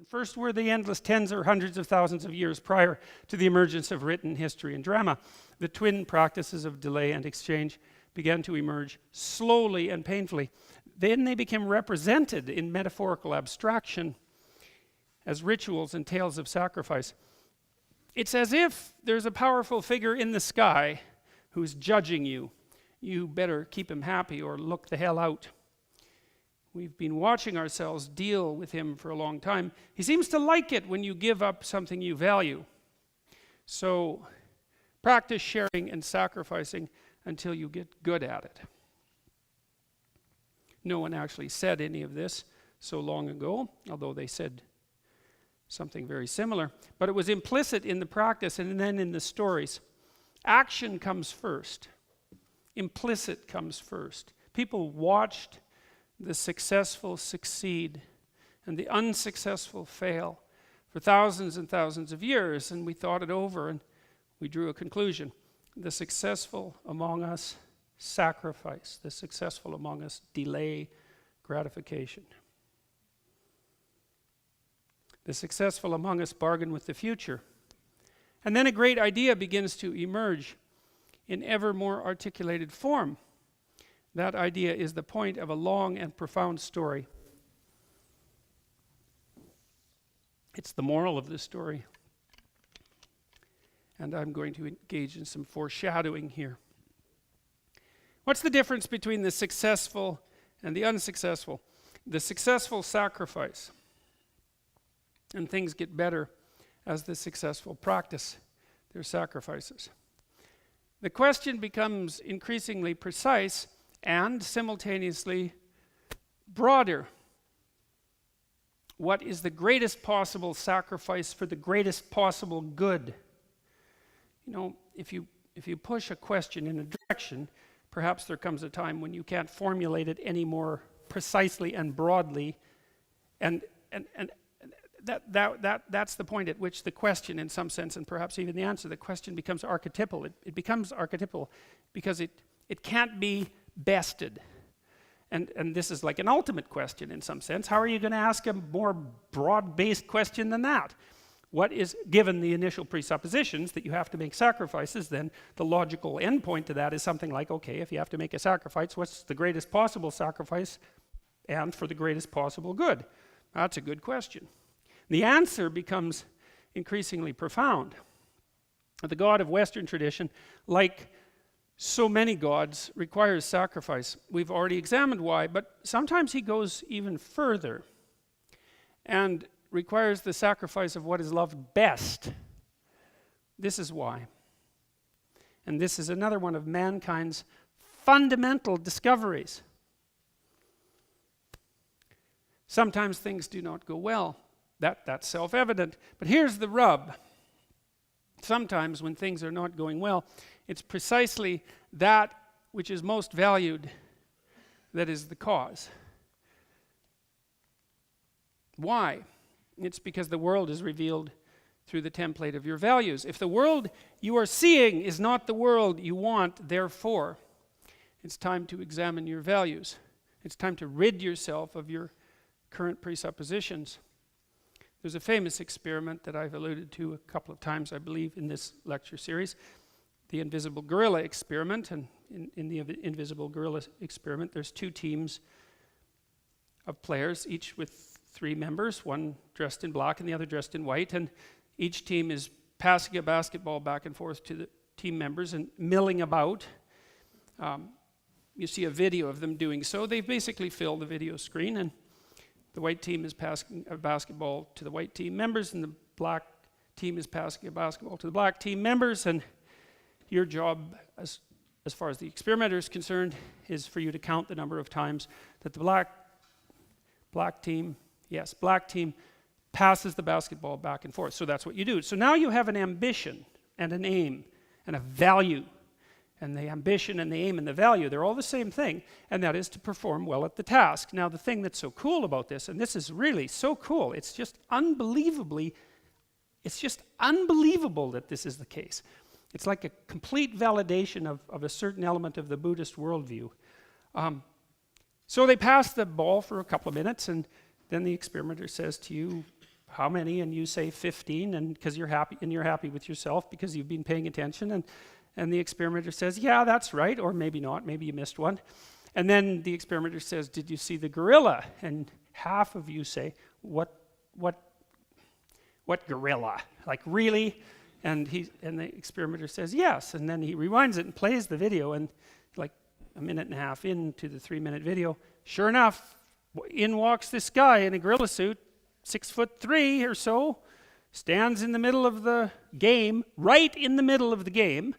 First were the endless tens or hundreds of thousands of years prior to the emergence of written history and drama. The twin practices of delay and exchange began to emerge slowly and painfully. Then they became represented in metaphorical abstraction as rituals and tales of sacrifice. It's as if there's a powerful figure in the sky who's judging you. You better keep him happy or look the hell out. We've been watching ourselves deal with him for a long time. He seems to like it when you give up something you value. So practice sharing and sacrificing until you get good at it. No one actually said any of this so long ago, although they said something very similar. But it was implicit in the practice and then in the stories. Action comes first. Implicit comes first. People watched the successful succeed and the unsuccessful fail for thousands and thousands of years, and we thought it over and we drew a conclusion. The successful among us sacrifice. The successful among us delay gratification. The successful among us bargain with the future. And then a great idea begins to emerge in ever more articulated form. That idea is the point of a long and profound story. It's the moral of the story. And I'm going to engage in some foreshadowing here. What's the difference between the successful and the unsuccessful? The successful sacrifice, and things get better as the successful practice their sacrifices. The question becomes increasingly precise and simultaneously broader. What is the greatest possible sacrifice for the greatest possible good? You know, if you push a question in a direction, perhaps there comes a time when you can't formulate it any more precisely and broadly, and that's the point at which the question, in some sense, and perhaps even the answer, the question becomes archetypal. It becomes archetypal because it can't be bested. And this is like an ultimate question in some sense. How are you going to ask a more broad-based question than that? What is, given the initial presuppositions that you have to make sacrifices, then the logical endpoint to that is something like, okay, if you have to make a sacrifice, what's the greatest possible sacrifice and for the greatest possible good? That's a good question. The answer becomes increasingly profound. The God of Western tradition, like so many gods, requires sacrifice. We've already examined why, but sometimes he goes even further and requires the sacrifice of what is loved best. This is why. And this is another one of mankind's fundamental discoveries. Sometimes things do not go well. That's self-evident. But here's the rub. Sometimes when things are not going well, it's precisely that which is most valued that is the cause. Why? It's because the world is revealed through the template of your values. If the world you are seeing is not the world you want, therefore, it's time to examine your values. It's time to rid yourself of your current presuppositions. There's a famous experiment that I've alluded to a couple of times, I believe, in this lecture series, the invisible gorilla experiment. And in the invisible gorilla experiment, there's two teams of players, each with 3 members, one dressed in black and the other dressed in white, and each team is passing a basketball back and forth to the team members and milling about. You see a video of them doing so. They basically fill the video screen, and the white team is passing a basketball to the white team members, and the black team is passing a basketball to the black team members, and your job, as far as the experimenter is concerned, is for you to count the number of times that the black team passes the basketball back and forth. So that's what you do. So now you have an ambition and an aim and a value. And the ambition and the aim and the value, they're all the same thing, and that is to perform well at the task. Now, the thing that's so cool about this, and this is really so cool, it's just unbelievable that this is the case. It's like a complete validation of a certain element of the Buddhist worldview. So they pass the ball for a couple of minutes, and then the experimenter says to you, how many? And you say 15, and because you're happy with yourself because you've been paying attention, and the experimenter says, yeah, that's right, or maybe not, maybe you missed one. And then the experimenter says, did you see the gorilla? And half of you say, what gorilla? Like, really? And the experimenter says, yes. And then he rewinds it and plays the video, and like a minute and a half into the 3-minute video, sure enough, in walks this guy in a gorilla suit, 6'3" or so, stands in the middle of the game, right in the middle of the game,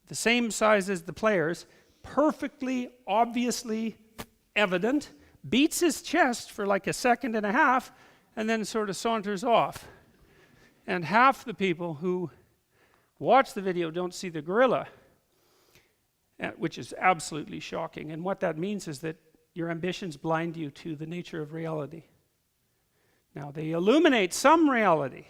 the same size as the players, perfectly, obviously evident, beats his chest for like a second and a half, and then sort of saunters off. And half the people who watch the video don't see the gorilla, which is absolutely shocking. And what that means is that your ambitions blind you to the nature of reality. Now, they illuminate some reality,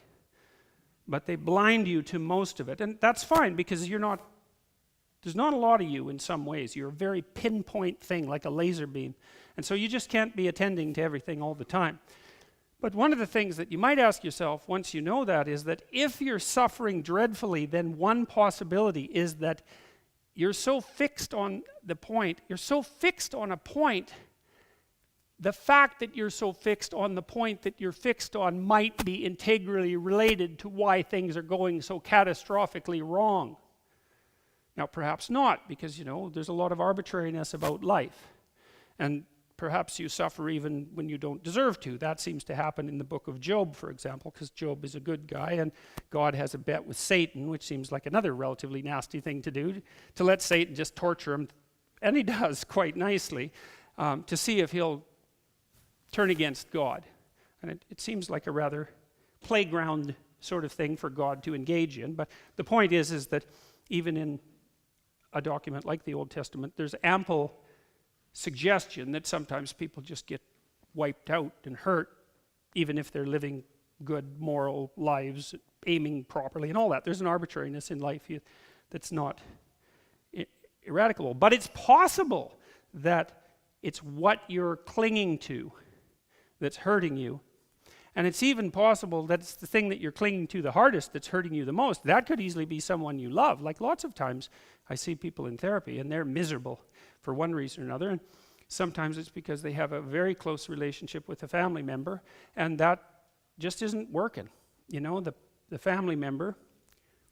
but they blind you to most of it. And that's fine, because there's not a lot of you in some ways. You're a very pinpoint thing, like a laser beam. And so you just can't be attending to everything all the time. But one of the things that you might ask yourself once you know that is that if you're suffering dreadfully, then one possibility is that you're so fixed on the point, the fact that you're so fixed on the point that you're fixed on might be integrally related to why things are going so catastrophically wrong. Now, perhaps not, because, there's a lot of arbitrariness about life. And perhaps you suffer even when you don't deserve to. That seems to happen in the book of Job, for example, because Job is a good guy, and God has a bet with Satan, which seems like another relatively nasty thing to do, to let Satan just torture him, and he does quite nicely, to see if he'll turn against God. And it seems like a rather playground sort of thing for God to engage in, but the point is that even in a document like the Old Testament, there's ample suggestion that sometimes people just get wiped out and hurt, even if they're living good moral lives, aiming properly and all that. There's an arbitrariness in life that's not eradicable. But it's possible that it's what you're clinging to that's hurting you. And it's even possible that it's the thing that you're clinging to the hardest that's hurting you the most. That could easily be someone you love. Like, lots of times I see people in therapy and they're miserable for one reason or another. And sometimes it's because they have a very close relationship with a family member, and that just isn't working. The family member,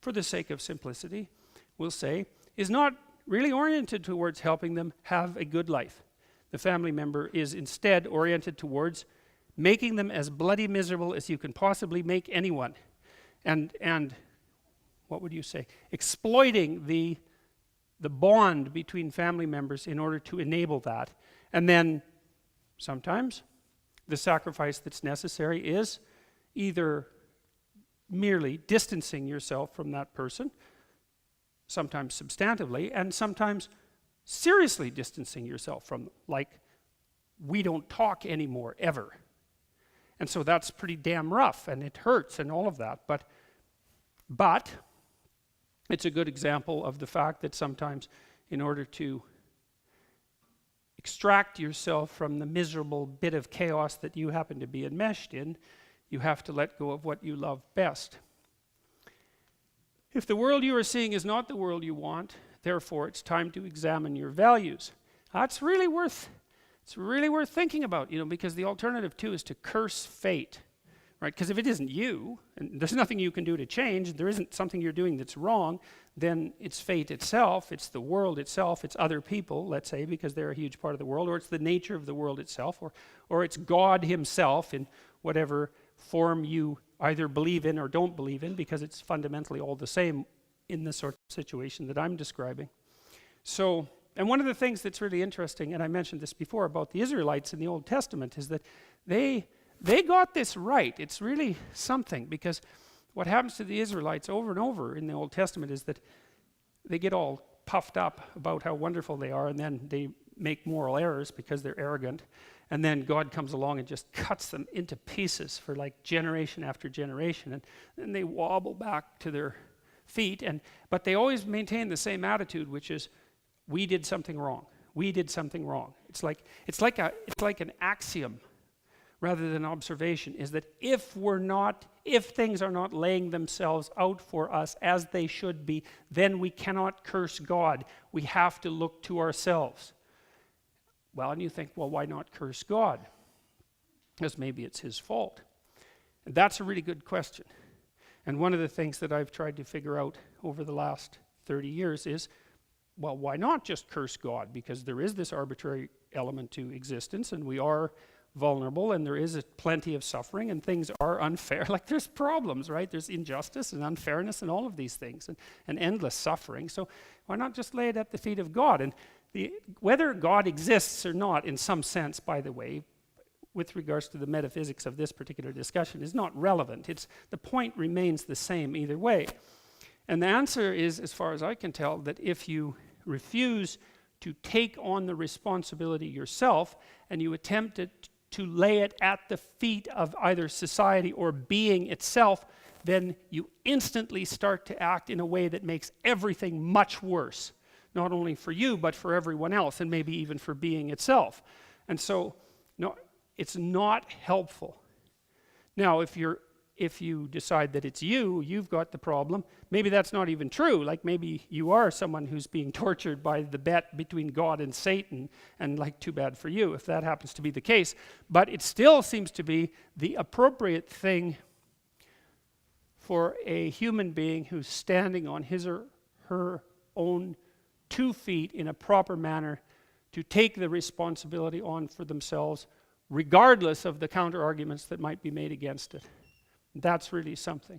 for the sake of simplicity, we'll say, is not really oriented towards helping them have a good life. The family member is instead oriented towards making them as bloody miserable as you can possibly make anyone. And what would you say? Exploiting the bond between family members in order to enable that. And then sometimes the sacrifice that's necessary is either merely distancing yourself from that person, sometimes substantively, and sometimes seriously distancing yourself from them, like, we don't talk anymore, ever. And so that's pretty damn rough, and it hurts and all of that. But it's a good example of the fact that sometimes, in order to extract yourself from the miserable bit of chaos that you happen to be enmeshed in, you have to let go of what you love best. If the world you are seeing is not the world you want, therefore it's time to examine your values. It's really worth thinking about, because the alternative too is to curse fate, right? Because if it isn't you, and there's nothing you can do to change, there isn't something you're doing that's wrong, then it's fate itself, it's the world itself, it's other people, let's say, because they're a huge part of the world, or it's the nature of the world itself, or it's God himself in whatever form you either believe in or don't believe in, because it's fundamentally all the same in the sort of situation that I'm describing. So, and one of the things that's really interesting, and I mentioned this before about the Israelites in the Old Testament, is that they got this right. It's really something, because what happens to the Israelites over and over in the Old Testament is that they get all puffed up about how wonderful they are, and then they make moral errors because they're arrogant, and then God comes along and just cuts them into pieces for like generation after generation, and then they wobble back to their feet, but they always maintain the same attitude, which is, we did something wrong. We did something wrong. It's like an axiom, rather than observation, is that if things are not laying themselves out for us as they should be, then we cannot curse God. We have to look to ourselves. Well, and you think, well, why not curse God? Because maybe it's his fault. And that's a really good question. And one of the things that I've tried to figure out over the last 30 years is, well, why not just curse God? Because there is this arbitrary element to existence, and we are vulnerable, and there is plenty of suffering, and things are unfair. Like, there's problems, right? There's injustice and unfairness and all of these things, and endless suffering. So why not just lay it at the feet of God? And whether God exists or not, in some sense, by the way, with regards to the metaphysics of this particular discussion, is not relevant. The point remains the same either way. And the answer is, as far as I can tell, that if you refuse to take on the responsibility yourself, and you attempt to lay it at the feet of either society or being itself, then you instantly start to act in a way that makes everything much worse, not only for you, but for everyone else, and maybe even for being itself. And so, no, it's not helpful. Now, if you decide that it's you've got the problem, maybe that's not even true. Like, maybe you are someone who's being tortured by the bet between God and Satan, and like, too bad for you if that happens to be the case. But it still seems to be the appropriate thing for a human being who's standing on his or her own 2 feet in a proper manner to take the responsibility on for themselves, regardless of the counter arguments that might be made against it. That's really something.